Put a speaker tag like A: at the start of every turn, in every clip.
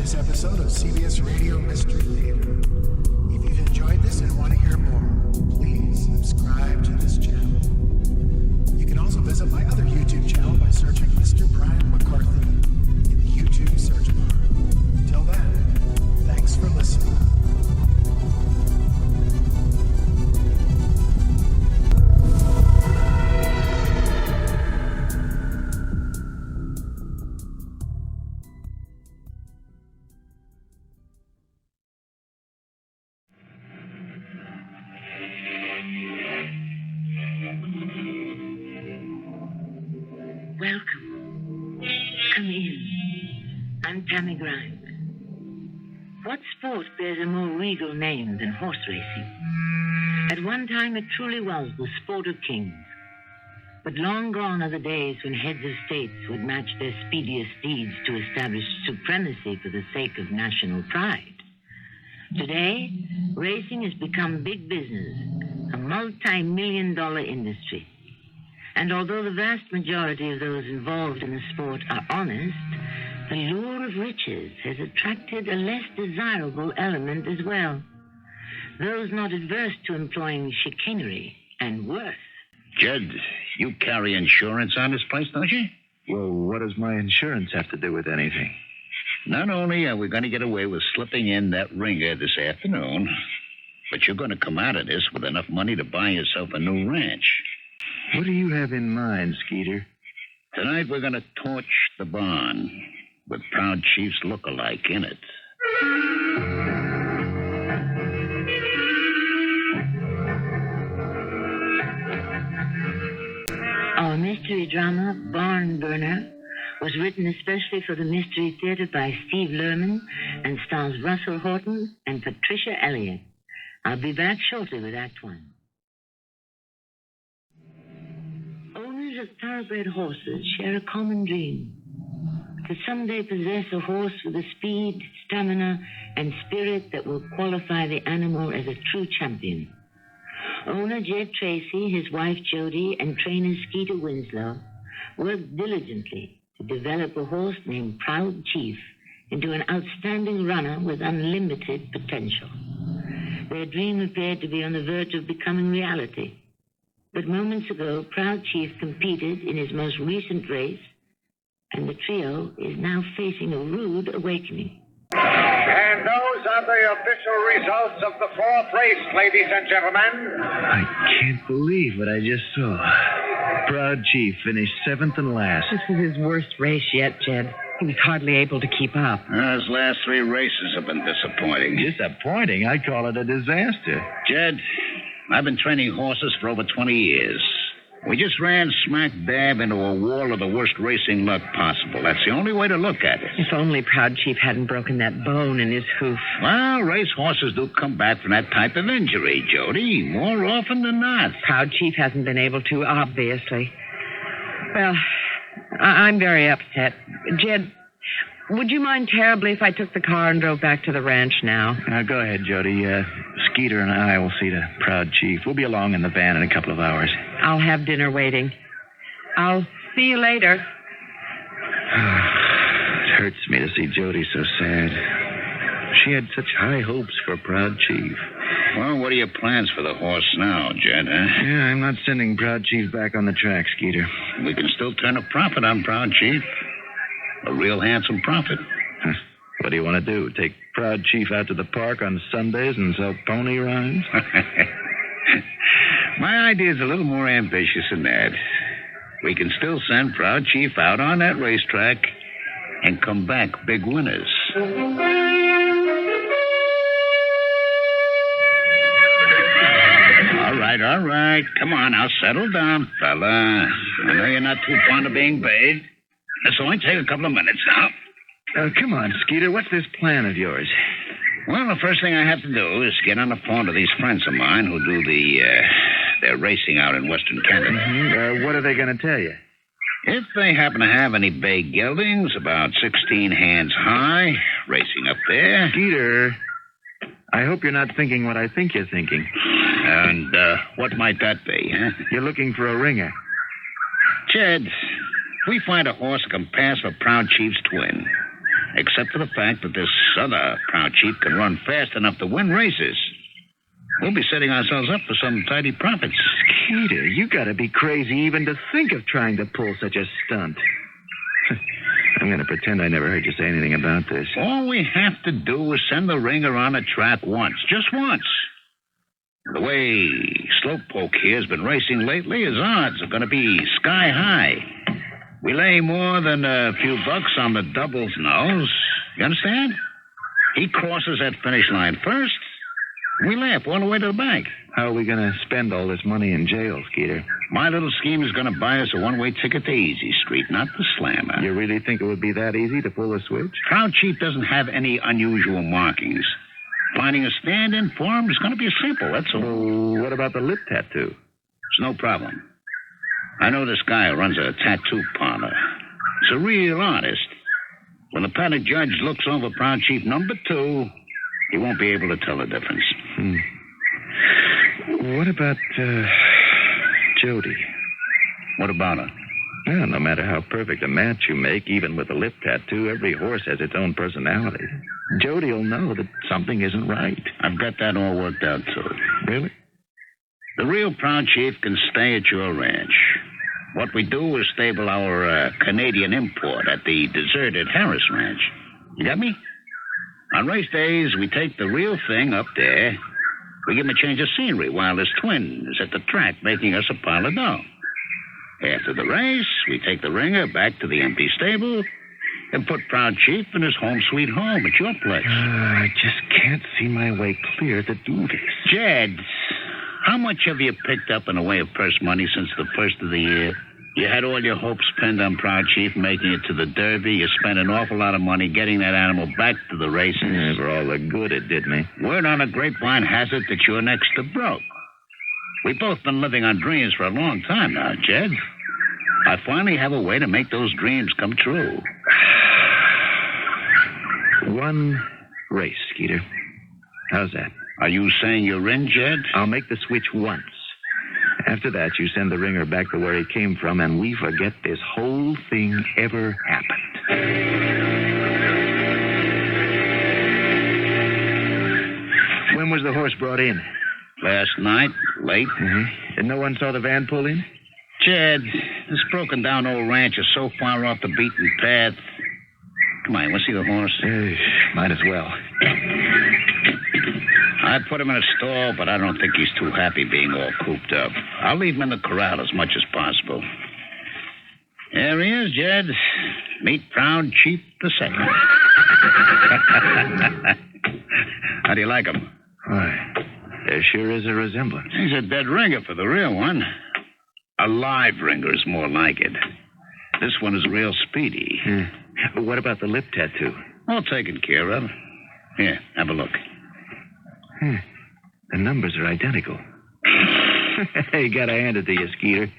A: this episode of CBS Radio Mystery Theater. If you've enjoyed this and want to hear more, please subscribe to this channel. You can also visit my other YouTube channel by searching Mr. Brian McCarthy in the YouTube search bar. Till then, thanks for listening.
B: Welcome. Come in. I'm Tammy Grimes. What sport bears a more regal name than horse racing? At one time, it truly was the sport of kings. But long gone are the days when heads of states would match their speediest steeds to establish supremacy for the sake of national pride. Today, racing has become big business, a multi-million-dollar industry. And although the vast majority of those involved in the sport are honest, the lure of riches has attracted a less desirable element as well. Those not adverse to employing chicanery and worse.
C: Jed, you carry insurance on this place, don't you?
D: Well, what does my insurance have to do with anything?
C: Not only are we going to get away with slipping in that ringer this afternoon, but you're going to come out of this with enough money to buy yourself a new ranch.
D: What do you have in mind, Skeeter?
C: Tonight we're going to torch the barn with Proud Chief's look-alike in it.
B: Our mystery drama, Barn Burner, was written especially for the Mystery Theater by Steve Lehrman and stars Russell Horton and Patrici, Elliot. I'll be back shortly with Act One. Owners of thoroughbred horses share a common dream: to someday possess a horse with the speed, stamina, and spirit that will qualify the animal as a true champion. Owner Jed Tracy, his wife Jody, and trainer Skeeter Winslow worked diligently to develop a horse named Proud Chief into an outstanding runner with unlimited potential. Their dream appeared to be on the verge of becoming reality. But moments ago, Proud Chief competed in his most recent race, and the trio is now facing a rude awakening.
E: And those are the official results of the fourth race, ladies and gentlemen.
D: I can't believe what I just saw. Proud Chief finished seventh and last.
F: This was his worst race yet, Jed. He was hardly able to keep up.
C: Those last three races have been disappointing.
D: Disappointing? I call it a disaster.
C: Jed, I've been training horses for over 20 years. We just ran smack dab into a wall of the worst racing luck possible. That's the only way to look at it.
F: If only Proud Chief hadn't broken that bone in his hoof.
C: Well, race horses do come back from that type of injury, Jody, more often than not.
F: Proud Chief hasn't been able to, obviously. Well, I'm very upset. Jed, would you mind terribly if I took the car and drove back to the ranch now?
D: Go ahead, Jody. Skeeter and I will see to Proud Chief. We'll be along in the van in a couple of hours.
F: I'll have dinner waiting. I'll see you later.
D: It hurts me to see Jody so sad. She had such high hopes for Proud Chief.
C: Well, what are your plans for the horse now, Jed, huh?
D: Yeah, I'm not sending Proud Chief back on the track, Skeeter.
C: We can still turn a profit on Proud Chief. A real handsome profit.
D: What do you want to do? Take Proud Chief out to the park on Sundays and sell pony rides?
C: My idea's a little more ambitious than that. We can still send Proud Chief out on that racetrack and come back big winners. All right. Come on, now settle down, fella. I know you're not too fond of being paid. This will only take a couple of minutes now.
D: Come on, Skeeter. What's this plan of yours?
C: Well, the first thing I have to do is get on the phone to these friends of mine who do their racing out in Western Canada.
D: Mm-hmm. What are they going to tell you?
C: If they happen to have any bay geldings about 16 hands high racing up there.
D: Skeeter, I hope you're not thinking what I think you're thinking.
C: And what might that be, huh?
D: You're looking for a ringer.
C: Jed, we find a horse who can pass for Proud Chief's twin. except for the fact that this other proud chief can run fast enough to win races. We'll be setting ourselves up for some tidy profits.
D: Skeeter, you gotta be crazy even to think of trying to pull such a stunt. I'm gonna pretend I never heard you say anything about this.
C: All we have to do is send the ringer on a track once. Just once. The way Slowpoke here has been racing lately, his odds are going to be sky high. We lay more than a few bucks on the double's nose. You understand? He crosses that finish line first. We laugh all the way to the bank.
D: How are we gonna spend all this money in jail, Skeeter?
C: My little scheme is going to buy us a one-way ticket to Easy Street, not the Slammer.
D: You really think it would be that easy to pull a switch?
C: Proud Chief doesn't have any unusual markings. Finding a stand-in for him is going to be simple, that's all.
D: Well, what about the lip tattoo?
C: It's no problem. I know this guy who runs a tattoo parlor. He's a real artist. When the paddock judge looks over Proud Chief number 2, he won't be able to tell the difference.
D: What about, Jody?
C: What about her?
D: Well, no matter how perfect a match you make, even with a lip tattoo, every horse has its own personality. Jody will know that something isn't right.
C: I've got that all worked out, too.
D: Really?
C: The real Proud Chief can stay at your ranch. What we do is stable our Canadian import at the deserted Harris Ranch. You got me? On race days, we take the real thing up there. We give him a change of scenery while his twin is at the track making us a pile of dough. After the race, we take the ringer back to the empty stable and put Proud Chief in his home sweet home at your place.
D: I just can't see my way clear to do this.
C: Jed, how much have you picked up in the way of purse money since the first of the year? You had all your hopes pinned on Proud Chief making it to the Derby. You spent an awful lot of money getting that animal back to the races.
D: Yeah, for all the good it did me.
C: Word on the grapevine has it that you're next to broke. We've both been living on dreams for a long time now, Jed. I finally have a way to make those dreams come true.
D: One race, Skeeter. How's that?
C: Are you saying you're in, Jed?
D: I'll make the switch once. After that, you send the ringer back to where he came from, and we forget this whole thing ever happened. When was the horse brought in?
C: Last night, late.
D: Mm-hmm. And no one saw the van pull in?
C: Jed, this broken-down old ranch is so far off the beaten path. Come on, let's see the horse.
D: Might as well.
C: I put him in a stall, but I don't think he's too happy being all cooped up. I'll leave him in the corral as much as possible. There he is, Jed. Meet Proud Chief II. How do you like him?
D: Why, there sure is a resemblance.
C: He's a dead ringer for the real one. A live ringer is more like it. This one is real speedy.
D: What about the lip tattoo?
C: All taken care of. Here, have a look.
D: The numbers are identical. You gotta hand it to you, Skeeter.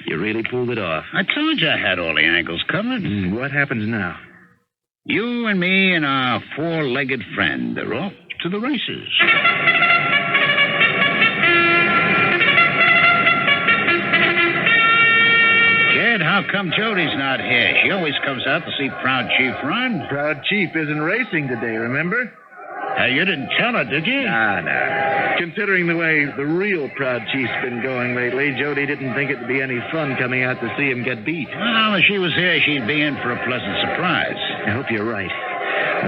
D: You really pulled it off.
C: I told you I had all the angles covered.
D: What happens now?
C: You and me and our four-legged friend are off to the races. Jed, how come Jody's not here? She always comes out to see Proud Chief run.
D: Proud Chief isn't racing today, remember?
C: You didn't tell her, did you?
D: Nah. Considering the way the real Proud Chief's been going lately, Jody didn't think it'd be any fun coming out to see him get beat.
C: Well, if she was here, she'd be in for a pleasant surprise.
D: I hope you're right.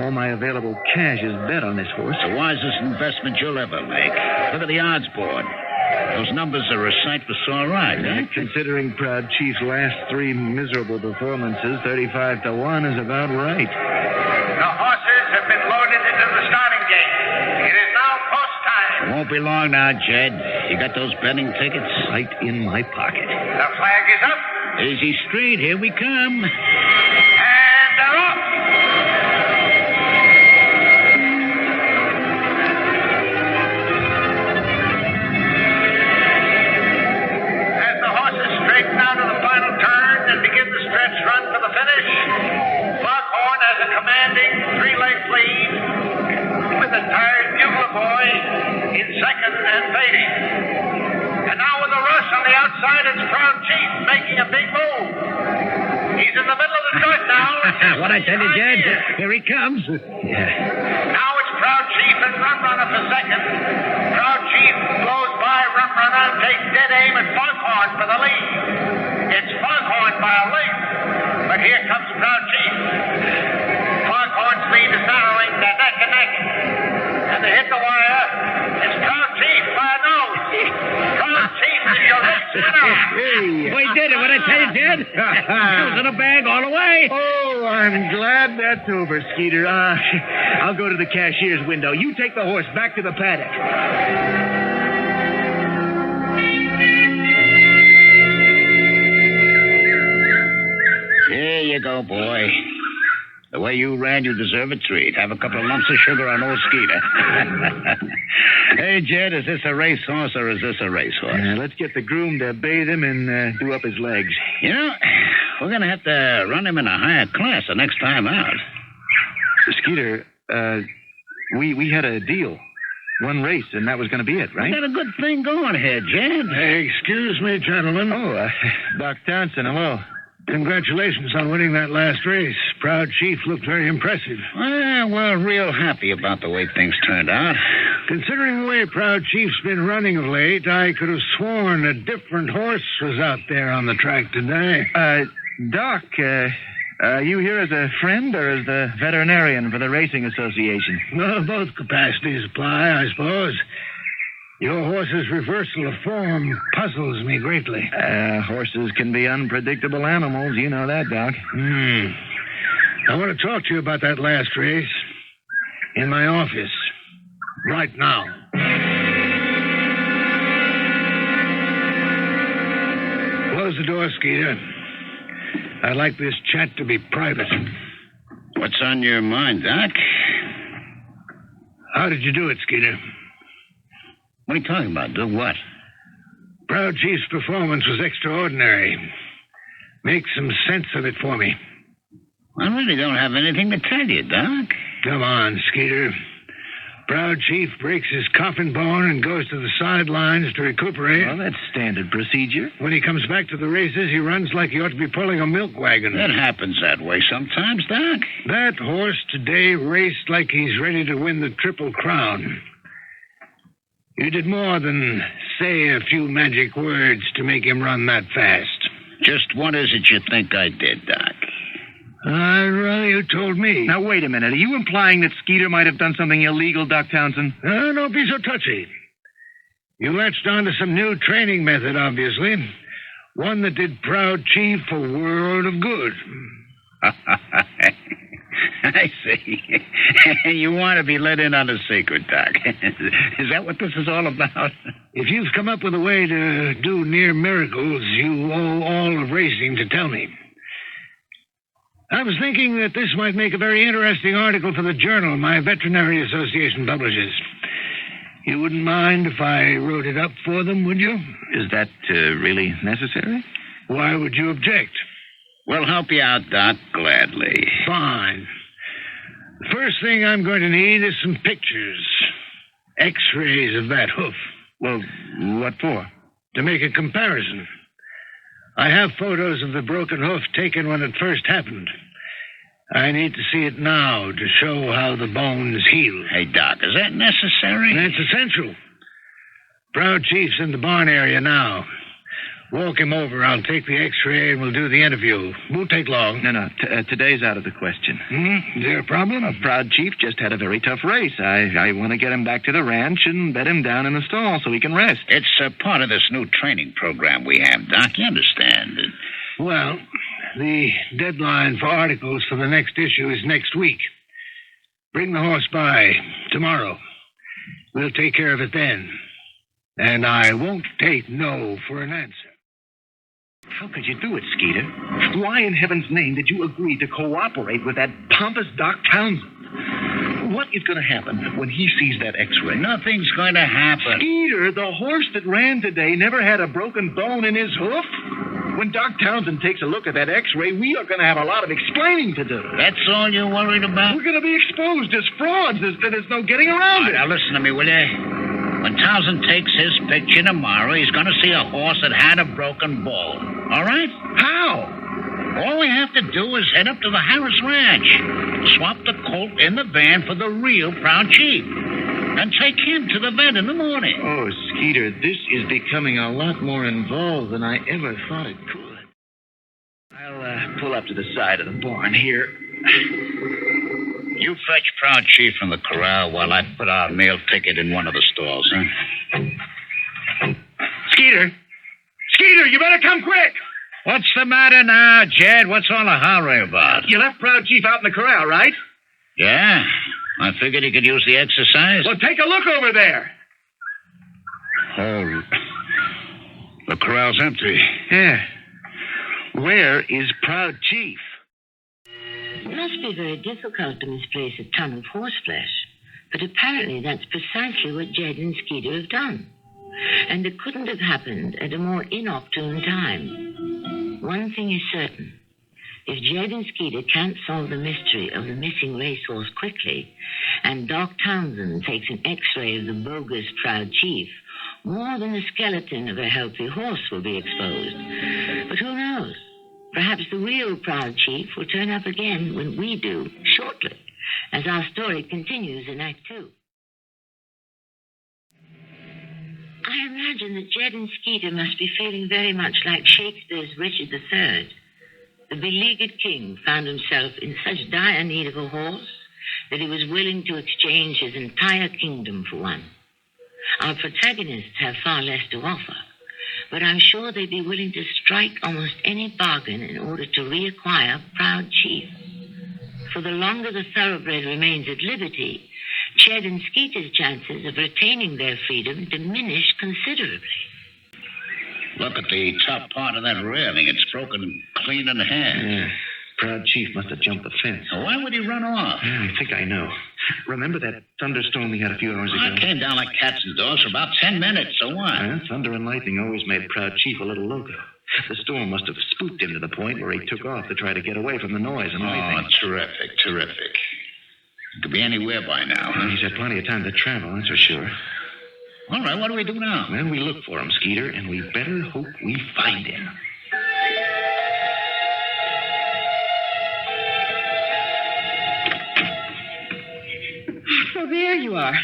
D: All my available cash is bet on this horse.
C: The wisest investment you'll ever make. Look at the odds board. Those numbers are a sight for sore eyes, eh?
D: Considering Proud Chief's last 3 miserable performances, 35 to 1 is about right.
E: The horses have been loaded into the starting gate. It is now post time.
C: It won't be long now, Jed. You got those betting tickets?
D: Right in my pocket.
E: The flag is up.
C: Easy Street, here we come.
E: And they're off. As the horses straighten out of the final turn and begin the stretch run for the finish, Foghorn has a commanding 3-length lead with the tired bugler boy in second and fading. And now with a rush on the outside, it's Proud Chief making a big move. He's in the middle of the start now,
C: What I tell you, Jed? Here he comes.
E: Now it's Proud Chief and Rum Runner for second. Proud Chief blows by Rum Runner and takes dead aim at Foghorn for the lead. It's Foghorn by a length, but here comes Proud Chief. Foghorn's lead is narrowing. They're neck and neck. And they hit the wire. It's Proud Chief by a nose. Proud Chief is your next winner.
C: We did it. What I tell you, Jed? It was in a bag all the way.
D: Oh, I'm glad that's over, Skeeter. I'll go to the cashier's window. You take the horse back to the paddock.
C: Here you go, boy. The way you ran, you deserve a treat. Have a couple of lumps of sugar on old Skeeter. Hey, Jed, is this a racehorse or is this a racehorse?
D: Let's get the groom to bathe him and do up his legs.
C: You know, we're going to have to run him in a higher class the next time out.
D: Skeeter, we had a deal. One race, and that was going to be it, right?
C: We got a good thing going here, Jed.
A: Excuse me, gentlemen.
D: Oh, Doc Townsend, hello.
A: Congratulations on winning that last race. Proud Chief looked very impressive.
C: Well, we're real happy about the way things turned out.
A: Considering the way Proud Chief's been running of late, I could have sworn a different horse was out there on the track today.
D: Doc, are you here as a friend or as the veterinarian for the Racing Association?
A: Well, both capacities apply, I suppose. Your horse's reversal of form puzzles me greatly.
D: Horses can be unpredictable animals. You know that, Doc.
A: I want to talk to you about that last race in my office right now. Close the door, Skeeter. I'd like this chat to be private.
C: What's on your mind, Doc?
A: How did you do it, Skeeter?
C: What are you talking about? Do what?
A: Proud Chief's performance was extraordinary. Make some sense of it for me.
C: I really don't have anything to tell you, Doc.
A: Come on, Skeeter. Proud Chief breaks his coffin bone and goes to the sidelines to recuperate.
D: Well, that's standard procedure.
A: When he comes back to the races, he runs like he ought to be pulling a milk wagon.
C: That happens that way sometimes, Doc.
A: That horse today raced like he's ready to win the Triple Crown. You did more than say a few magic words to make him run that fast.
C: Just what is it you think I did, Doc?
A: I'd rather you told me.
D: Now, wait a minute. Are you implying that Skeeter might have done something illegal, Doc Townsend?
A: Don't be so touchy. You latched on to some new training method, obviously. One that did Proud Chief a world of good.
C: I see. You want to be let in on a secret, Doc. Is that what this is all about?
A: If you've come up with a way to do near miracles, you owe all of racing to tell me. I was thinking that this might make a very interesting article for the journal my veterinary association publishes. You wouldn't mind if I wrote it up for them, would you?
D: Is that really necessary?
A: Why would you object?
C: We'll help you out, Doc, gladly.
A: Fine. The first thing I'm going to need is some pictures. X-rays of that hoof.
D: Well, what for?
A: To make a comparison. I have photos of the broken hoof taken when it first happened. I need to see it now to show how the bones heal.
C: Hey, Doc, is that necessary?
A: That's essential. Proud Chief's in the barn area now. Walk him over. I'll take the X-ray and we'll do the interview. Won't take long.
D: No. Today's out of the question.
A: Is there a problem?
D: Proud Chief just had a very tough race. I want to get him back to the ranch and bed him down in the stall so he can rest.
C: It's part of this new training program we have, Doc. You understand?
A: Well, the deadline for articles for the next issue is next week. Bring the horse by tomorrow. We'll take care of it then. And I won't take no for an answer.
D: How could you do it, Skeeter? Why in heaven's name did you agree to cooperate with that pompous Doc Townsend? What is going to happen when he sees that X-ray?
C: Nothing's going to happen.
D: Skeeter, the horse that ran today never had a broken bone in his hoof. When Doc Townsend takes a look at that X-ray, we are going to have a lot of explaining to do.
C: That's all you're worried about?
D: We're going to be exposed as frauds. There's no getting around it.
C: Now, listen to me, will you? When Townsend takes his picture tomorrow, he's going to see a horse that had a broken bone. All right?
D: How?
C: All we have to do is head up to the Harris Ranch, swap the colt in the van for the real Proud Chief, and take him to the vet in the morning.
D: Oh, Skeeter, this is becoming a lot more involved than I ever thought it could. I'll pull up to the side of the barn here.
C: You fetch Proud Chief from the corral while I put our mail ticket in one of the stalls, huh?
D: Skeeter! Skeeter, you better come quick!
C: What's the matter now, Jed? What's all the hurry about?
D: You left Proud Chief out in the corral, right?
C: Yeah? I figured he could use the exercise.
D: Well, take a look over there.
C: Oh, the corral's empty.
D: Yeah. Where is Proud Chief?
B: It must be very difficult to misplace a ton of horseflesh, but apparently that's precisely what Jed and Skeeter have done. And it couldn't have happened at a more inopportune time. One thing is certain. If Jed and Skeeter can't solve the mystery of the missing racehorse quickly, and Doc Townsend takes an x-ray of the bogus Proud Chief, more than the skeleton of a healthy horse will be exposed. But who knows? Perhaps the real Proud Chief will turn up again when we do, shortly, as our story continues in Act 2. I imagine that Jed and Skeeter must be feeling very much like Shakespeare's Richard III. The beleaguered king found himself in such dire need of a horse that he was willing to exchange his entire kingdom for one. Our protagonists have far less to offer, but I'm sure they'd be willing to strike almost any bargain in order to reacquire Proud Chief. For the longer the thoroughbred remains at liberty, Jed and Skeeter's chances of retaining their freedom diminish considerably.
C: Look at the top part of that railing. It's broken clean in half.
D: Yeah. Proud Chief must have jumped the fence.
C: Now, why would he run off?
D: Yeah, I think I know. Remember that thunderstorm we had a few hours ago?
C: I came down like cats and dogs for about 10 minutes, so what?
D: Thunder and lightning always made Proud Chief a little loco. The storm must have spooked him to the point where he took off to try to get away from the noise and everything.
C: Oh, terrific, terrific. Could be anywhere by now, huh?
D: He's had plenty of time to travel, that's for sure.
C: All right, what do we do now?
D: Well, we look for him, Skeeter, and we better hope we find him.
F: So there you are.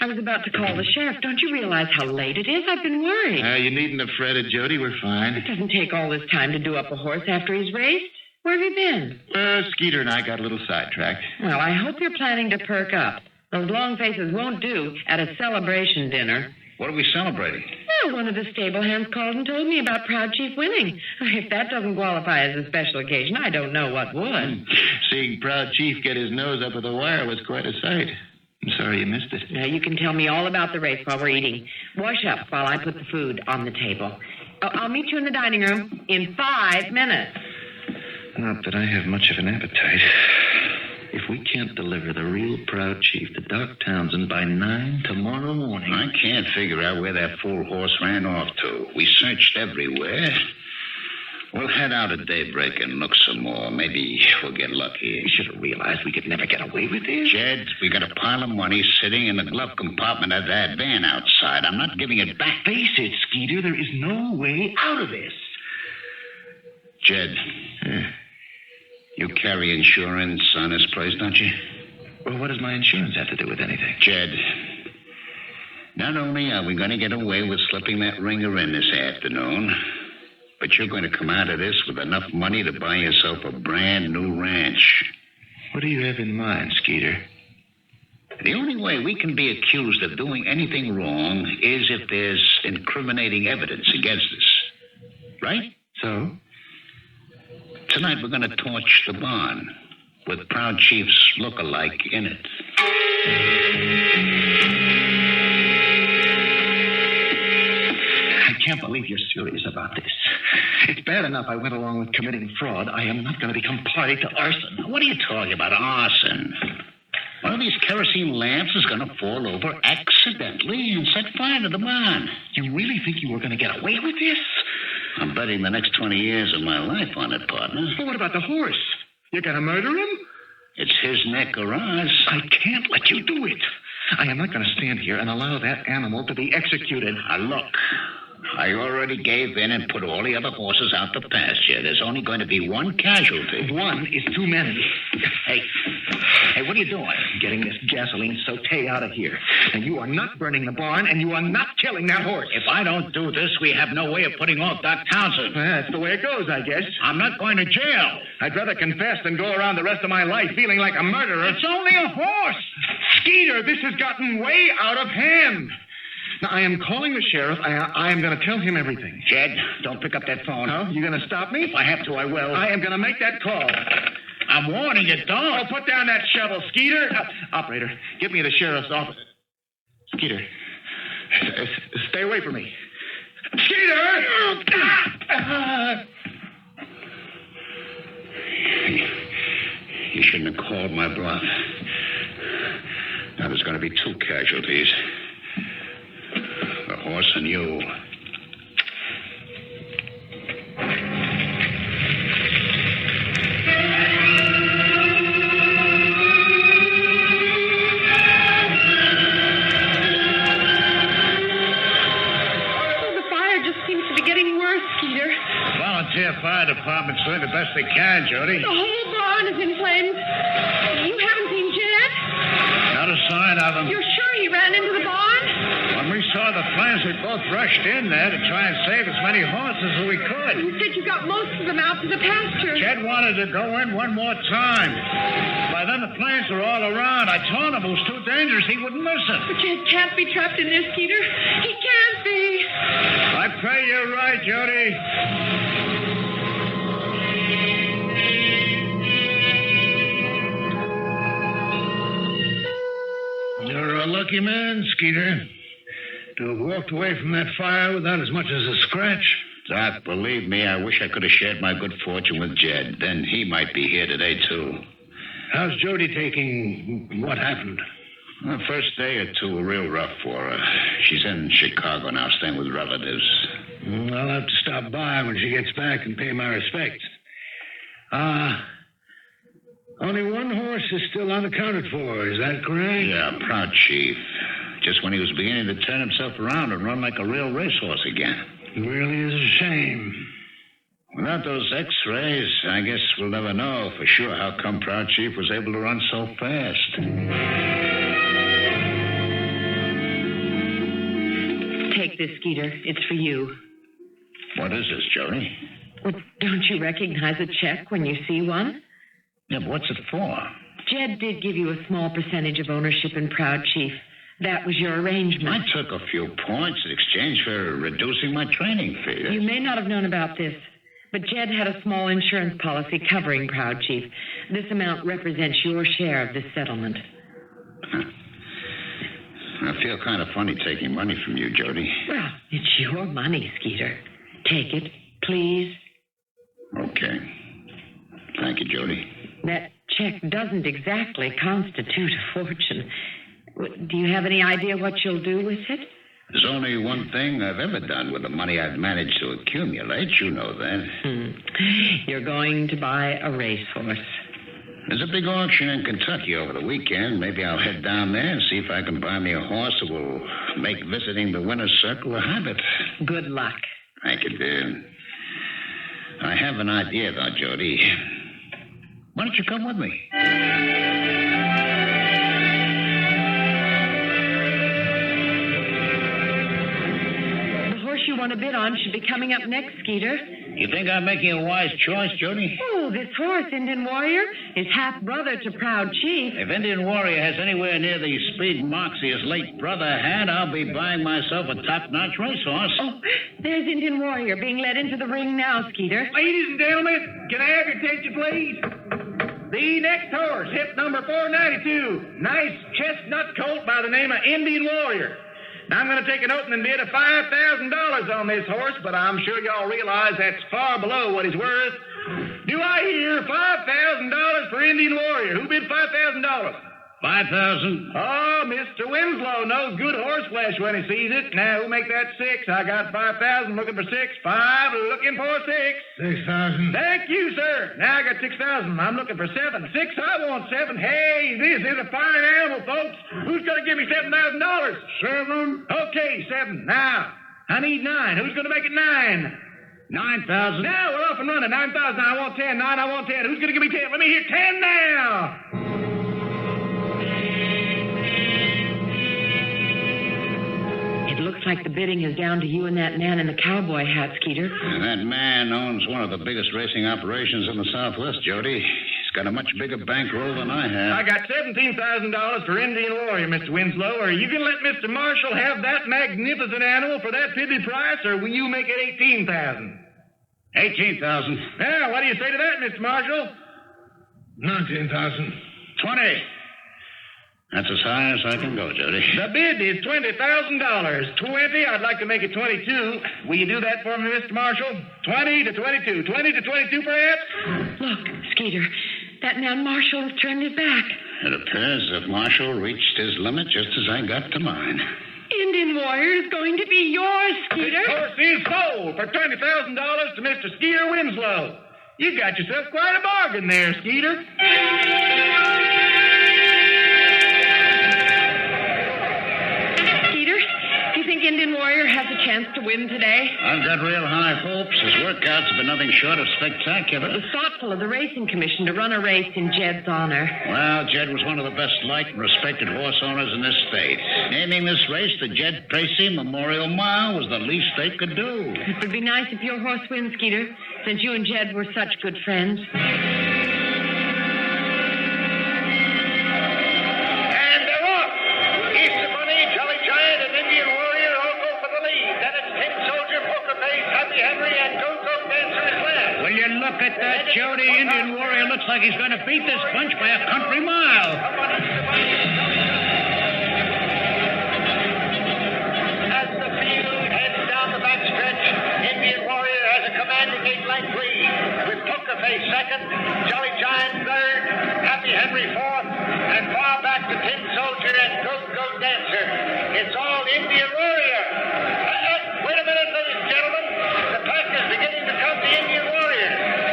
F: I was about to call the sheriff. Don't you realize how late it is? I've been worried.
D: You needn't have fretted, Jody. We're fine.
F: It doesn't take all this time to do up a horse after he's raced. Where have you been?
D: Skeeter and I got a little sidetracked.
F: Well, I hope you're planning to perk up. Those long faces won't do at a celebration dinner.
C: What are we celebrating?
F: Well, one of the stable hands called and told me about Proud Chief winning. If that doesn't qualify as a special occasion, I don't know what would.
D: Seeing Proud Chief get his nose up at the wire was quite a sight. I'm sorry you missed it.
F: Now, you can tell me all about the race while we're eating. Wash up while I put the food on the table. I'll meet you in the dining room in 5 minutes.
D: Not that I have much of an appetite. If we can't deliver the real Proud Chief to Doc Townsend by 9 tomorrow morning...
C: I can't figure out where that fool horse ran off to. We searched everywhere. We'll head out at daybreak and look some more. Maybe we'll get lucky.
D: We should have realized we could never get away with this.
C: Jed, we got a pile of money sitting in the glove compartment of that van outside. I'm not giving it back.
D: Face it, Skeeter, there is no way out of this.
C: Jed, you carry insurance on this place, don't you?
D: Well, what does my insurance have to do with anything?
C: Jed, not only are we going to get away with slipping that ringer in this afternoon, but you're going to come out of this with enough money to buy yourself a brand new ranch.
D: What do you have in mind, Skeeter?
C: The only way we can be accused of doing anything wrong is if there's incriminating evidence against us. Right?
D: So?
C: Tonight we're going to torch the barn with Proud Chief's look-alike in it.
D: I can't believe you're serious about this. It's bad enough I went along with committing fraud. I am not going to become party to arson.
C: What are you talking about, arson? One of these kerosene lamps is going to fall over accidentally and set fire to the barn.
D: You really think you were going to get away with this?
C: I'm betting the next 20 years of my life on it, partner.
D: But what about the horse? You're going to murder him?
C: It's his neck or ours.
D: I can't let you do it. I am not going to stand here and allow that animal to be executed.
C: Now, look, I already gave in and put all the other horses out to pasture. There's only going to be one casualty.
D: One is too many.
C: Hey, what are you doing?
D: Getting this gasoline saute out of here. And you are not burning the barn, and you are not killing that horse.
C: If I don't do this, we have no way of putting off Doc Townsend.
D: That's the way it goes, I guess.
C: I'm not going to jail.
D: I'd rather confess than go around the rest of my life feeling like a murderer.
C: It's only a horse.
D: Skeeter, this has gotten way out of hand. Now, I am calling the sheriff. I am going to tell him everything.
C: Jed, don't pick up that phone.
D: Oh, you going to stop me?
C: If I have to, I will.
D: I am going to make that call.
C: I'm warning you, don't.
D: Oh, put down that shovel, Skeeter. Operator, give me the sheriff's office. Skeeter, stay away from me. Skeeter!
C: You shouldn't have called my bluff. Now there's going to be two casualties. The horse and you. Volunteer fire department's doing the best they can, Jody.
G: The whole barn is in flames. You haven't seen Jed?
C: Not a sign of him.
G: You're sure he ran into the barn?
C: When we saw the flames, we both rushed in there to try and save as many horses as we could.
G: You said you got most of them out to the pasture.
C: Jed wanted to go in one more time. By then, the flames were all around. I told him it was too dangerous. He wouldn't listen.
G: But Jed can't be trapped in there, Skeeter. He can't be.
C: I pray you're right, Jody.
H: You're a lucky man, Skeeter, to have walked away from that fire without as much as a scratch.
C: Doc, believe me, I wish I could have shared my good fortune with Jed. Then he might be here today, too.
H: How's Jody taking what happened?
C: The first day or two were real rough for her. She's in Chicago now, staying with relatives.
H: I'll have to stop by when she gets back and pay my respects. Only one horse is still unaccounted for, is that correct?
C: Yeah, proud chief. Just when he was beginning to turn himself around and run like a real racehorse again.
H: It really is a shame.
C: Without those x-rays, I guess we'll never know for sure how come Proud Chief was able to run so fast.
F: Take this, Skeeter. It's for you.
C: What is this, Jody?
F: Well, don't you recognize a check when you see one?
C: Yeah, but what's it for?
F: Jed did give you a small percentage of ownership in Proud Chief. That was your arrangement.
C: I took a few points in exchange for reducing my training fee.
F: You may not have known about this, but Jed had a small insurance policy covering Proud Chief. This amount represents your share of this settlement.
C: I feel kind of funny taking money from you, Jody.
F: Well, it's your money, Skeeter. Take it, please.
C: Okay. Thank you, Jody.
F: That check doesn't exactly constitute a fortune. Do you have any idea what you'll do with it?
C: There's only one thing I've ever done with the money I've managed to accumulate. You know that.
F: You're going to buy a racehorse.
C: There's a big auction in Kentucky over the weekend. Maybe I'll head down there and see if I can buy me a horse that will make visiting the winner's circle a habit.
F: Good luck.
C: Thank you, dear. I have an idea, though, Jody. Why don't you come with me?
F: The horse you want to bid on should be coming up next, Skeeter.
C: You think I'm making a wise choice, Jody?
F: Oh, this horse, Indian Warrior, is half-brother to Proud Chief.
C: If Indian Warrior has anywhere near the speed moxie his late brother had, I'll be buying myself a top-notch racehorse.
F: Oh, there's Indian Warrior being led into the ring now, Skeeter.
D: Ladies and gentlemen, can I have your attention, please? The next horse, hip number 492. Nice chestnut colt by the name of Indian Warrior. Now, I'm going to take an opening bid of $5,000 on this horse, but I'm sure y'all realize that's far below what he's worth. Do I hear $5,000 for Indian Warrior? Who bid $5,000?
C: 5,000.
D: Oh, Mr. Winslow knows good horse flesh when he sees it. Now, who'll make that 6? I got 5,000, looking for 6. 5, looking for 6.
H: 6,000.
D: Thank you, sir. Now I got 6,000. I'm looking for 7. 6, I want 7. Hey, this is a fine animal, folks. Who's going to give me $7,000?
H: 7.
D: Okay, 7. Now, I need 9. Who's going to make it 9?
C: 9,000.
D: Now we're off and running. 9,000. I want 10. 9. I want 10. Who's going to give me 10? Let me hear 10 now.
F: It looks like the bidding is down to you and that man in the cowboy hat, Skeeter.
C: And that man owns one of the biggest racing operations in the Southwest, Jody. He's got a much bigger bankroll than I have.
D: I got $17,000 for Indian Warrior, Mr. Winslow. Are you going to let Mr. Marshall have that magnificent animal for that piddly price, or will you make it $18,000?
C: 18,000.
D: Yeah, what do you say to that, Mr. Marshall?
H: 19,000.
C: 20. That's as high as I can go, Jody.
D: The bid is $20,000. 20, I'd like to make it 22. Will you do that for me, Mr. Marshall? 20 to 22. 20 to 22, perhaps?
F: Look, Skeeter, that man Marshall has turned his back.
C: It appears that Marshall reached his limit just as I got to mine.
F: Indian Warrior is going to be yours, Skeeter.
D: This horse is sold for $20,000 to Mr. Skeeter Winslow. You got yourself quite a bargain there, Skeeter.
F: Skeeter, do you think Indian Warrior has a chance to win today?
C: I've got real high hopes. His workouts have been nothing short of spectacular.
F: It was thoughtful of the racing commission to run a race in Jed's honor.
C: Well, Jed was one of the best liked and respected horse owners in this state. Naming this race the Jed Patrici Memorial Mile was the least they could do.
F: It would be nice if your horse wins, Skeeter, since you and Jed were such good friends.
E: And they're off. Easter Bunny, Jolly Giant, and Indian Warrior all go for the lead. Then it's Tin Soldier, Poker Face, Happy Henry, and Go-Go Dancer is last.
C: Will you look at that, Jody? Indian Warrior looks like he's going to beat this bunch by a country mile.
E: Come on, Easter Bunny. As the field heads down the backstretch, Indian Warrior has a commanding 8-length lead, with Poker Face second, Jolly Giant third, Happy Henry fourth, and far back to Tin Soldier and Go-Go Dancer. It's all Indian Warrior. Wait a minute, ladies and gentlemen. The pack is beginning to come to Indian Warrior.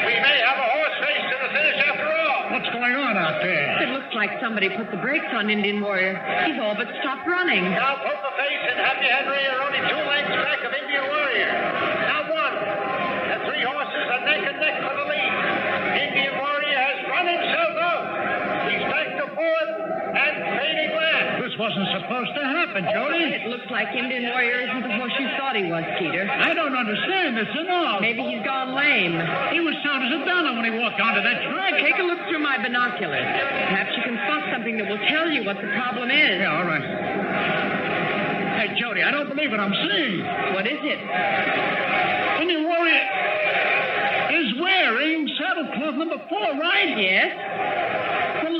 E: We may have a horse race to the finish after all.
C: What's going on out there?
F: It looks like somebody put the brakes on Indian Warrior. He's all but stopped running.
E: Now Poker Face and Happy Henry are only 2 lengths back of Indian Warrior. Now 1. The 3 horses are neck and neck for the lead. Indian Warrior has run himself out. He's back to 4th and fading last.
C: This wasn't supposed to happen, Jody.
F: It looks like Indian Warrior isn't the horse you thought he was, Skeeter.
C: I don't understand this at all.
F: Maybe he's gone lame.
C: He was sound as a dollar when he walked onto that track.
F: Take a look through my binoculars. Perhaps you can spot something that will tell you what the problem is.
C: Yeah, all right. Hey, Jody, I don't believe what I'm seeing.
F: What is it?
C: Indian Warrior is wearing saddlecloth number 4, right?
F: Yes?
C: Well,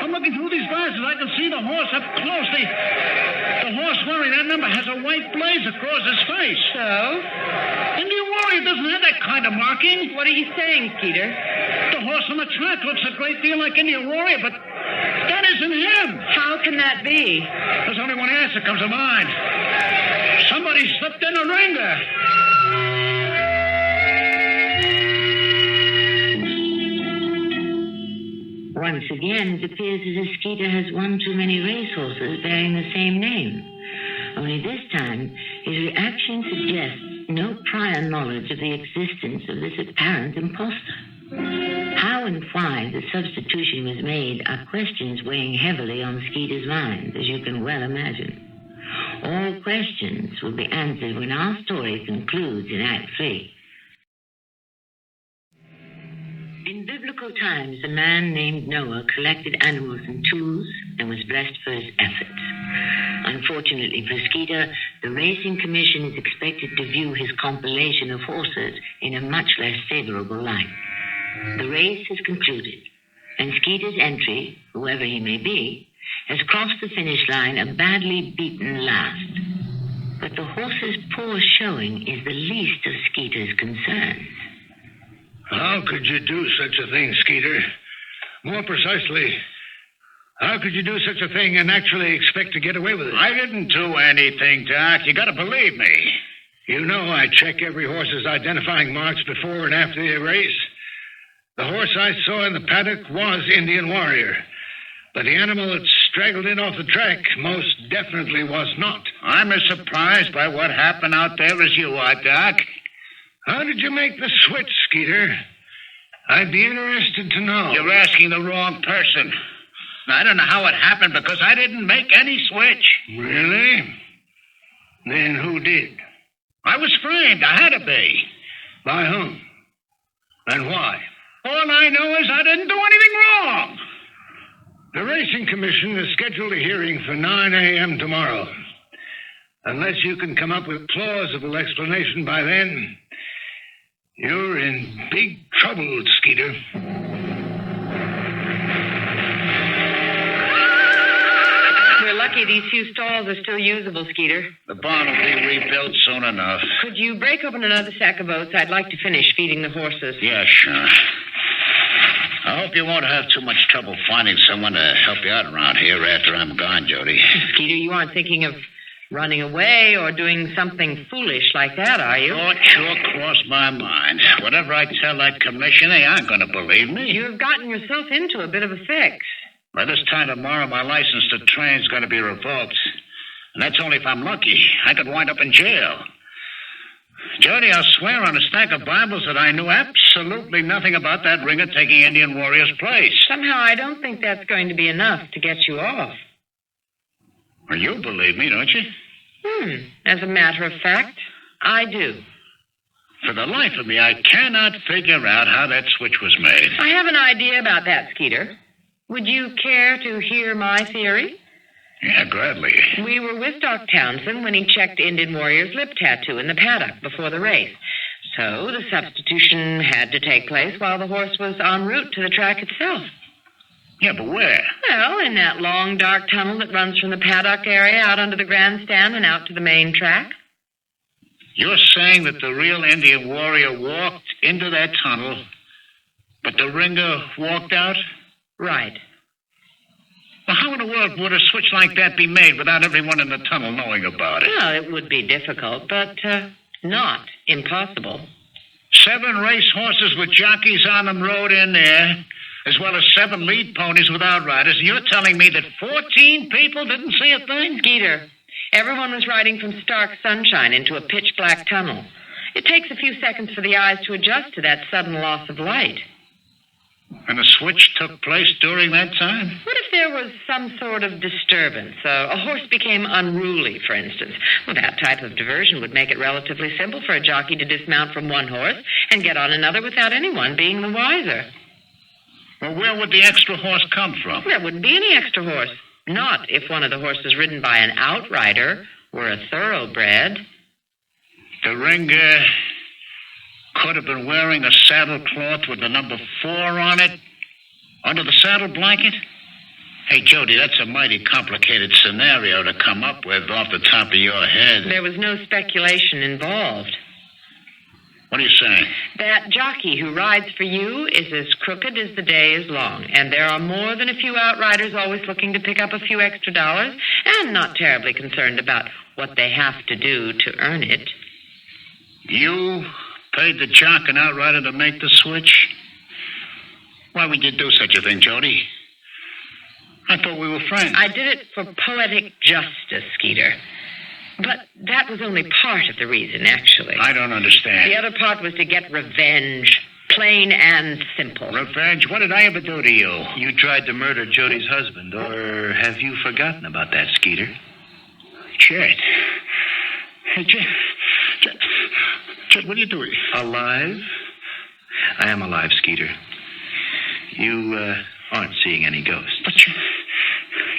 C: I'm looking through these glasses. I can see the horse up close. The horse wearing that number has a white blaze across his face.
F: So?
C: Indian Warrior doesn't have that kind of marking.
F: What are you saying, Skeeter?
C: The horse on the track looks a great deal like Indian Warrior, but that isn't him.
F: How can that be?
C: There's only one answer comes to mind. Somebody slipped in a ringer.
B: Once again, it appears as if Skeeter has one too many racehorses bearing the same name. Only this time, his reaction suggests no prior knowledge of the existence of this apparent imposter. How and why the substitution was made are questions weighing heavily on Skeeter's mind, as you can well imagine. All questions will be answered when our story concludes in Act 3. In biblical times, a man named Noah collected animals in twos and was blessed for his efforts. Unfortunately for Skeeter, the Racing Commission is expected to view his compilation of horses in a much less favorable light. The race has concluded, and Skeeter's entry, whoever he may be, has crossed the finish line a badly beaten last. But the horse's poor showing is the least of Skeeter's concerns.
H: How could you do such a thing, Skeeter? More precisely, how could you do such a thing and actually expect to get away with it?
C: I didn't do anything, Doc. You gotta believe me.
H: You know I check every horse's identifying marks before and after the race. The horse I saw in the paddock was Indian Warrior. But the animal that straggled in off the track most definitely was not.
C: I'm as surprised by what happened out there as you are, Doc.
H: How did you make the switch, Skeeter? I'd be interested to know.
C: You're asking the wrong person. I don't know how it happened because I didn't make any switch.
H: Really? Then who did?
C: I was framed. I had to be.
H: By whom? And why?
C: All I know is I didn't do anything wrong.
H: The Racing Commission has scheduled a hearing for 9 a.m. tomorrow. Unless you can come up with a plausible explanation by then, you're in big trouble, Skeeter.
F: We're lucky these few stalls are still usable, Skeeter.
C: The barn will be rebuilt soon enough.
F: Could you break open another sack of oats? I'd like to finish feeding the horses.
C: Yeah, sure. I hope you won't have too much trouble finding someone to help you out around here after I'm gone, Jody.
F: Skeeter, you aren't thinking of running away or doing something foolish like that, are you?
C: Oh, it sure crossed my mind. Whatever I tell that commission, they aren't going to believe me.
F: You've gotten yourself into a bit of a fix.
C: By this time tomorrow, my license to train's going to be revoked. And that's only if I'm lucky. I could wind up in jail. Jody, I'll swear on a stack of Bibles that I knew absolutely nothing about that ringer taking Indian Warrior's place.
F: Somehow I don't think that's going to be enough to get you off.
C: Well, you believe me, don't you?
F: As a matter of fact, I do.
C: For the life of me, I cannot figure out how that switch was made.
F: I have an idea about that, Skeeter. Would you care to hear my theory?
C: Yeah, gladly.
F: We were with Doc Townsend when he checked Indian Warrior's lip tattoo in the paddock before the race. So the substitution had to take place while the horse was en route to the track itself.
C: Yeah, but where?
F: Well, in that long, dark tunnel that runs from the paddock area out under the grandstand and out to the main track.
C: You're saying that the real Indian Warrior walked into that tunnel, but the ringer walked out?
F: Right.
C: Well, how in the world would a switch like that be made without everyone in the tunnel knowing about it?
F: Well, it would be difficult, but not impossible.
C: 7 race horses with jockeys on them rode in there, as well as 7 lead ponies with outriders, and you're telling me that 14 people didn't see a thing?
F: Skeeter, everyone was riding from stark sunshine into a pitch-black tunnel. It takes a few seconds for the eyes to adjust to that sudden loss of light.
C: And the switch took place during that time?
F: What if there was some sort of disturbance? A horse became unruly, for instance. Well, that type of diversion would make it relatively simple for a jockey to dismount from one horse and get on another without anyone being the wiser.
C: Well, where would the extra horse come from?
F: There wouldn't be any extra horse. Not if one of the horses ridden by an outrider were a thoroughbred.
C: The ringer could have been wearing a saddle cloth with the number 4 on it under the saddle blanket? Hey, Jody, that's a mighty complicated scenario to come up with off the top of your head.
F: There was no speculation involved.
C: What are you saying?
F: That jockey who rides for you is as crooked as the day is long, and there are more than a few outriders always looking to pick up a few extra dollars and not terribly concerned about what they have to do to earn it.
C: You paid the jock and outrider to make the switch? Why would you do such a thing, Jody? I thought we were friends.
F: I did it for poetic justice, Skeeter. But that was only part of the reason, actually.
C: I don't understand.
F: The other part was to get revenge. Plain and simple.
C: Revenge? What did I ever do to you?
I: You tried to murder Jody's husband, or have you forgotten about that, Skeeter?
C: Chet. Hey, Chet, what are you doing?
I: Alive? I am alive, Skeeter. You aren't seeing any ghosts.
C: But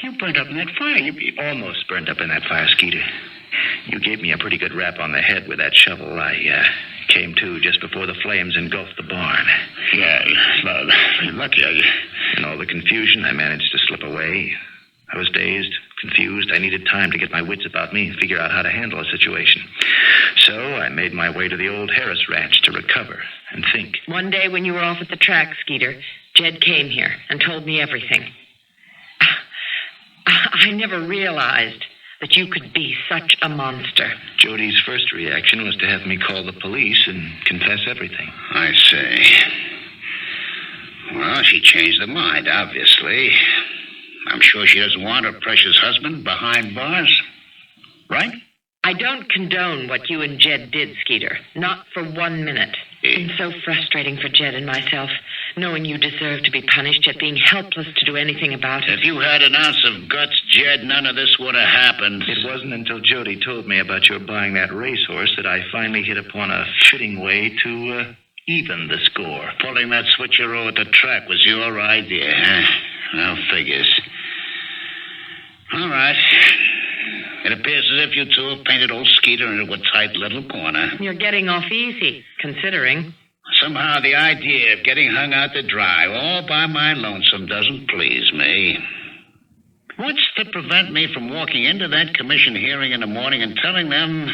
C: you burned up in that fire. You
I: almost burned up in that fire, Skeeter. You gave me a pretty good rap on the head with that shovel. I came to just before the flames engulfed the barn.
C: Yeah, lucky.
I: In all the confusion, I managed to slip away. I was dazed, confused. I needed time to get my wits about me and figure out how to handle a situation. So I made my way to the old Harris ranch to recover and think.
F: One day when you were off at the track, Skeeter, Jed came here and told me everything. I never realized that you could be such a monster.
I: Jody's first reaction was to have me call the police and confess everything.
C: I see. Well, she changed her mind, obviously. I'm sure she doesn't want her precious husband behind bars. right?
F: I don't condone what you and Jed did, Skeeter. Not for 1 minute. It's been so frustrating for Jed and myself, knowing you deserve to be punished, yet being helpless to do anything about it.
C: If you had an ounce of guts, Jed, none of this would have happened.
I: It wasn't until Jody told me about your buying that racehorse that I finally hit upon a fitting way to even the score.
C: Pulling that switcheroo at the track was your idea, huh? Well, figures. All right. It appears as if you two have painted old Skeeter into a tight little corner.
F: You're getting off easy, considering.
C: Somehow the idea of getting hung out to dry all by my lonesome doesn't please me. What's to prevent me from walking into that commission hearing in the morning and telling them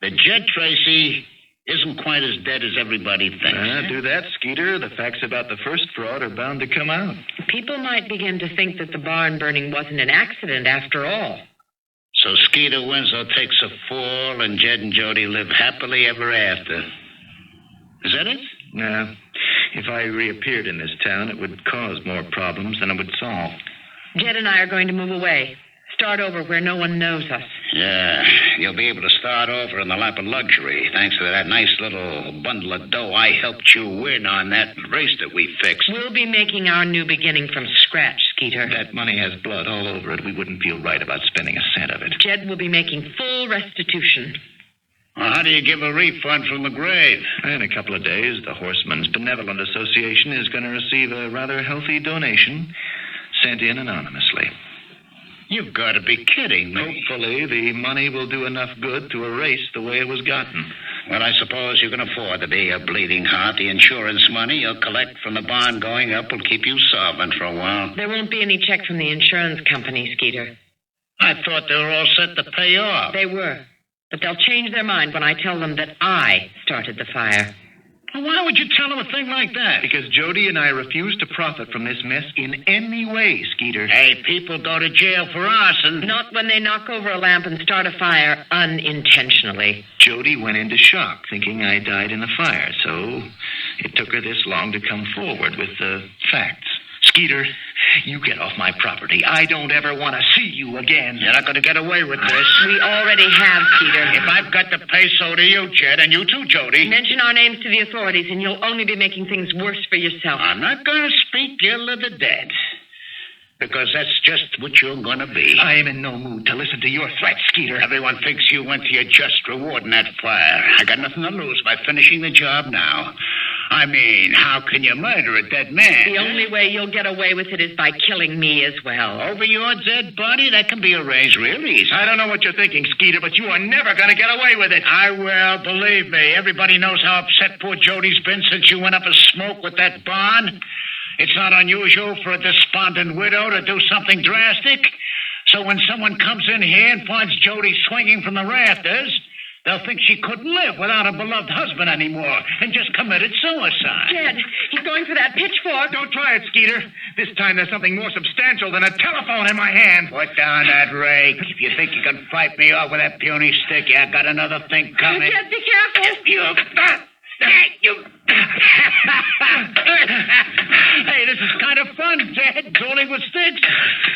C: that Jed Tracy isn't quite as dead as everybody thinks?
I: Do that, Skeeter. The facts about the first fraud are bound to come out.
F: People might begin to think that the barn burning wasn't an accident after all.
C: So Skeeter Winslow takes a fall and Jed and Jody live happily ever after. Is that it?
I: No. If I reappeared in this town, it would cause more problems than it would solve.
F: Jed and I are going to move away. Start over where no one knows us.
C: Yeah, you'll be able to start over in the lap of luxury, thanks to that nice little bundle of dough I helped you win on that race that we fixed.
F: We'll be making our new beginning from scratch, Skeeter.
I: That money has blood all over it. We wouldn't feel right about spending a cent of it.
F: Jed will be making full restitution.
C: Well, how do you give a refund from the grave?
I: In a couple of days, the Horsemen's Benevolent Association is going to receive a rather healthy donation sent in anonymously.
C: You've got to be kidding me.
I: Hopefully, the money will do enough good to erase the way it was gotten.
C: Well, I suppose you can afford to be a bleeding heart. The insurance money you'll collect from the bond going up will keep you solvent for a while.
F: There won't be any check from the insurance company, Skeeter.
C: I thought they were all set to pay off.
F: They were. But they'll change their mind when I tell them that I started the fire.
C: Well, why would you tell them a thing like that?
I: Because Jody and I refuse to profit from this mess in any way, Skeeter.
C: Hey, people go to jail for arson.
F: Not when they knock over a lamp and start a fire unintentionally.
I: Jody went into shock, thinking I died in the fire, so it took her this long to come forward with the facts. Skeeter, you get off my property. I don't ever want to see you again.
C: You're not going to get away with this.
F: We already have, Skeeter.
C: If I've got to pay, so do you, Jed, and you too, Jody.
F: Mention our names to the authorities, and you'll only be making things worse for yourself.
C: I'm not going to speak ill of the dead, because that's just what you're going to be.
I: I am in no mood to listen to your threats, Skeeter.
C: Everyone thinks you went to your just reward in that fire. I got nothing to lose by finishing the job now. I mean, how can you murder a dead man?
F: The only way you'll get away with it is by killing me as well.
C: Over your dead body? That can be arranged real easy.
D: I don't know what you're thinking, Skeeter, but you are never going to get away with it.
C: I will, believe me. Everybody knows how upset poor Jody's been since you went up a smoke with that barn. It's not unusual for a despondent widow to do something drastic. So when someone comes in here and finds Jody swinging from the rafters, they'll think she couldn't live without a beloved husband anymore and just committed suicide.
F: Jed, he's going for that pitchfork.
D: Don't try it, Skeeter. This time there's something more substantial than a telephone in my hand.
C: Put down that rake. If you think you can fight me off with that puny stick, you got another thing coming.
F: Jed, be careful.
C: Hey, this is kind of fun, Jed. Dueling with sticks.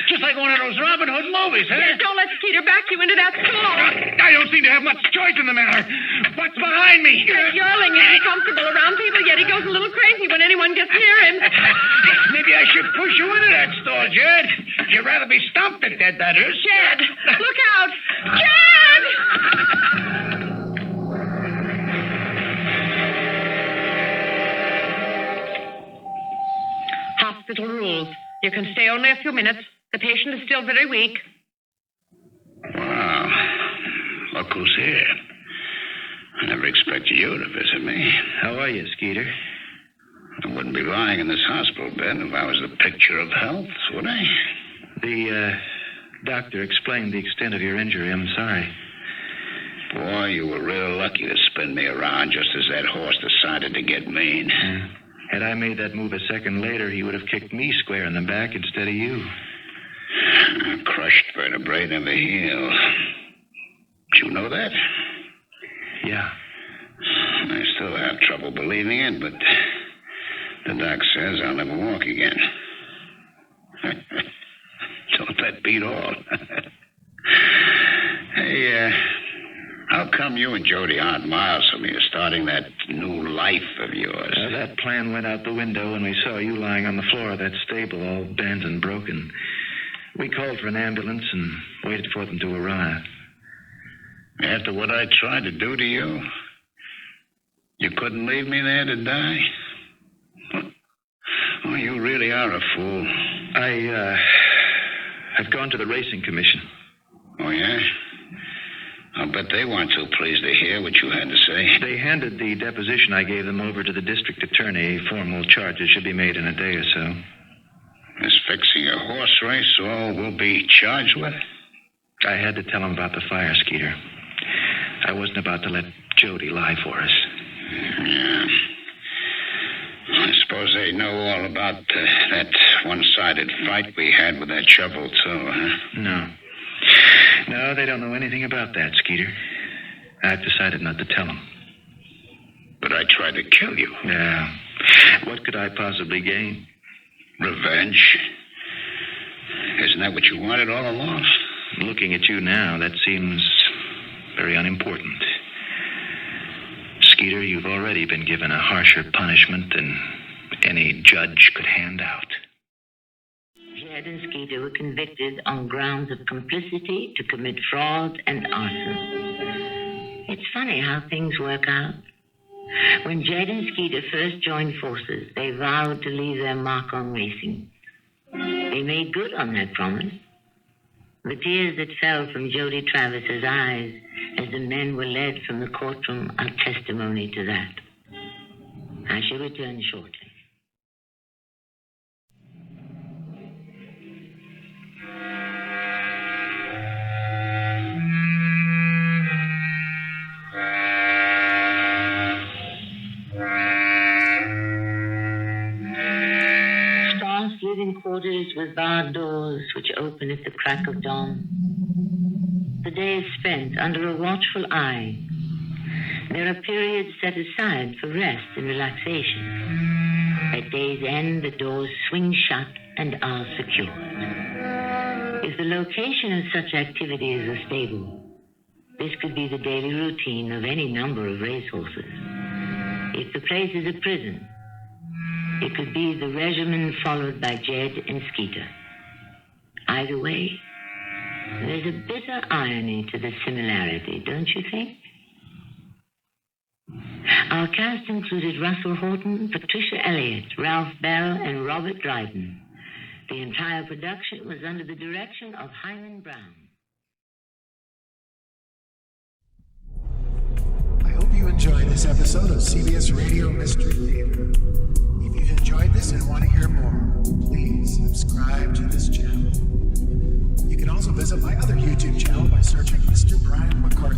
C: Just like one of those Robin Hood movies, huh?
F: Jed, don't let Skeeter back you into that stall.
D: I don't seem to have much choice in the matter. What's behind me?
F: Jed Yearling is comfortable around people, yet he goes a little crazy when anyone gets near him.
C: Maybe I should push you into that stall, Jed. You'd rather be stomped than dead, that is.
F: Jed, look out. Jed! Hospital rules. You can stay only a few minutes. The patient is still very weak.
C: Wow. Look who's here. I never expected you to visit me.
I: How are you, Skeeter?
C: I wouldn't be lying in this hospital bed if I was the picture of health, would I?
I: The doctor explained the extent of your injury. I'm sorry.
C: Boy, you were real lucky to spin me around just as that horse decided to get mean.
I: Had I made that move a second later, he would have kicked me square in the back instead of you.
C: Crushed vertebrae never heal. Did you know that?
I: Yeah.
C: I still have trouble believing it, but the doc says I'll never walk again. Don't that beat all? Hey, come you and Jody aren't miles from here, starting that new life of yours?
I: That plan went out the window when we saw you lying on the floor of that stable, all bent and broken. We called for an ambulance and waited for them to arrive.
C: After what I tried to do to you, you couldn't leave me there to die? Oh, you really are a fool.
I: I've gone to the racing commission.
C: Oh, yeah? I'll bet they weren't too pleased to hear what you had to say.
I: They handed the deposition I gave them over to the district attorney. Formal charges should be made in a day or so.
C: Is fixing a horse race all we'll be charged with?
I: I had to tell them about the fire, Skeeter. I wasn't about to let Jody lie for us.
C: Yeah. I suppose they know all about that one-sided fight we had with that shovel, too, huh?
I: No, they don't know anything about that, Skeeter. I've decided not to tell them.
C: But I tried to kill you.
I: Yeah. What could I possibly gain?
C: Revenge. Isn't that what you wanted all along?
I: Looking at you now, that seems very unimportant. Skeeter, you've already been given a harsher punishment than any judge could hand out.
B: Jed and Skeeter were convicted on grounds of complicity to commit fraud and arson. It's funny how things work out. When Jed and Skeeter first joined forces, they vowed to leave their mark on racing. They made good on that promise. The tears that fell from Jody Travis's eyes as the men were led from the courtroom are testimony to that. I shall return shortly. Living quarters with barred doors which open at the crack of dawn. The day is spent under a watchful eye. There are periods set aside for rest and relaxation. At day's end, the doors swing shut and are secured. If the location of such activity is a stable, this could be the daily routine of any number of racehorses. If the place is a prison, it could be the regimen followed by Jed and Skeeter. Either way, there's a bitter irony to the similarity, don't you think? Our cast included Russell Horton, Patrici, Elliot, Ralph Bell, and Robert Dryden. The entire production was under the direction of Hyman Brown.
A: I hope you enjoyed this episode of CBS Radio Mystery Theater. If you've enjoyed this and want to hear more, please subscribe to this channel. You can also visit my other YouTube channel by searching Mr. Brian McCarthy.